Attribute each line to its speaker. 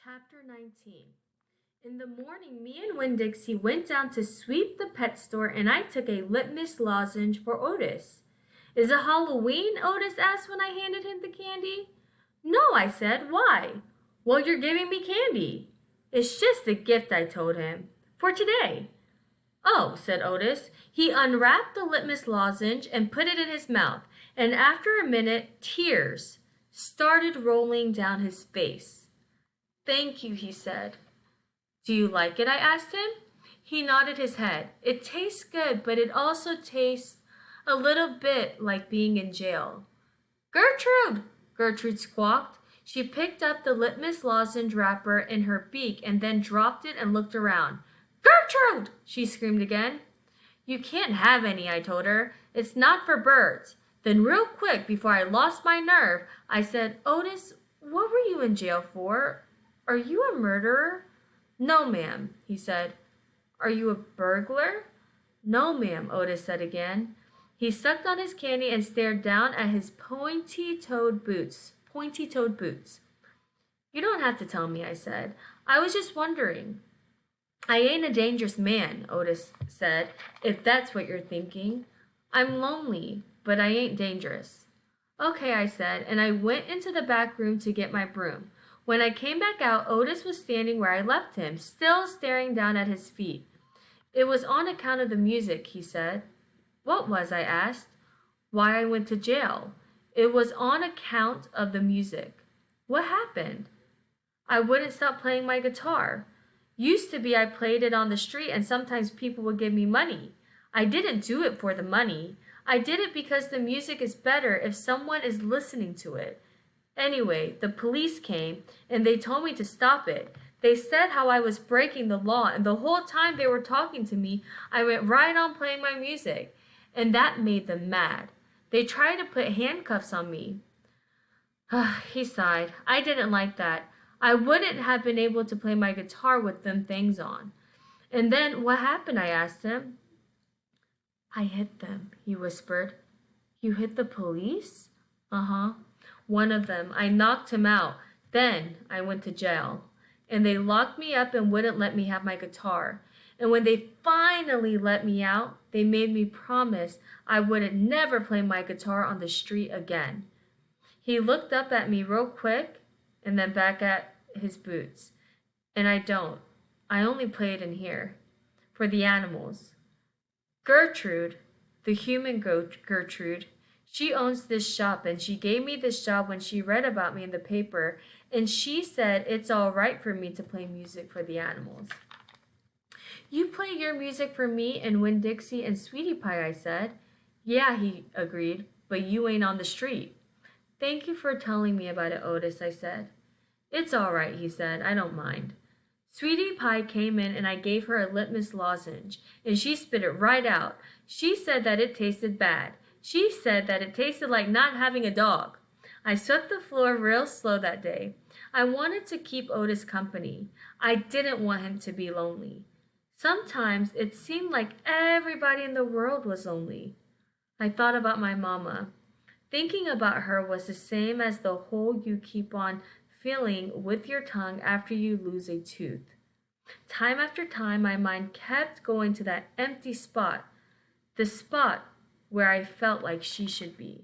Speaker 1: Chapter 19. In the morning, me and Winn-Dixie went down to sweep the pet store and I took a litmus lozenge for Otis. Is it Halloween? Otis asked when I handed him the candy. No, I said. Why? Well, you're giving me candy. It's just a gift, I told him. For today. Oh, said Otis. He unwrapped the litmus lozenge and put it in his mouth, and after a minute, tears started rolling down his face. Thank you, he said. Do you like it? I asked him. He nodded his head. It tastes good, but it also tastes a little bit like being in jail. Gertrude! Gertrude squawked. She picked up the litmus lozenge wrapper in her beak and then dropped it and looked around. Gertrude! She screamed again. You can't have any, I told her. It's not for birds. Then real quick, before I lost my nerve, I said, Otis, what were you in jail for? Are you a murderer? No, ma'am, he said. Are you a burglar? No, ma'am, Otis said again. He sucked on his candy and stared down at his pointy-toed boots. Pointy-toed boots. You don't have to tell me, I said. I was just wondering. I ain't a dangerous man, Otis said, if that's what you're thinking. I'm lonely, but I ain't dangerous. Okay, I said, and I went into the back room to get my broom. When I came back out, Otis was standing where I left him, still staring down at his feet. It was on account of the music, he said. What was? I asked. Why I went to jail. It was on account of the music. What happened? I wouldn't stop playing my guitar. Used to be I played it on the street and sometimes people would give me money. I didn't do it for the money. I did it because the music is better if someone is listening to it. Anyway, the police came and they told me to stop it. They said how I was breaking the law, and the whole time they were talking to me, I went right on playing my music. And that made them mad. They tried to put handcuffs on me. He sighed. I didn't like that. I wouldn't have been able to play my guitar with them things on. And then what happened? I asked him. I hit them, he whispered. You hit the police? Uh-huh. One of them. I knocked him out. Then I went to jail. And they locked me up and wouldn't let me have my guitar. And when they finally let me out, they made me promise I would never play my guitar on the street again. He looked up at me real quick and then back at his boots. And I don't. I only play it in here. For the animals. Gertrude, the human Gertrude, she owns this shop and she gave me this job when she read about me in the paper, and she said it's all right for me to play music for the animals. You play your music for me and Winn-Dixie and Sweetie Pie, I said. Yeah, he agreed, but you ain't on the street. Thank you for telling me about it, Otis, I said. It's all right, he said. I don't mind. Sweetie Pie came in and I gave her a litmus lozenge, and she spit it right out. She said that it tasted bad. She said that it tasted like not having a dog. I swept the floor real slow that day. I wanted to keep Otis company. I didn't want him to be lonely. Sometimes it seemed like everybody in the world was lonely. I thought about my mama. Thinking about her was the same as the hole you keep on filling with your tongue after you lose a tooth. Time after time, my mind kept going to that empty spot, the spot where I felt like she should be.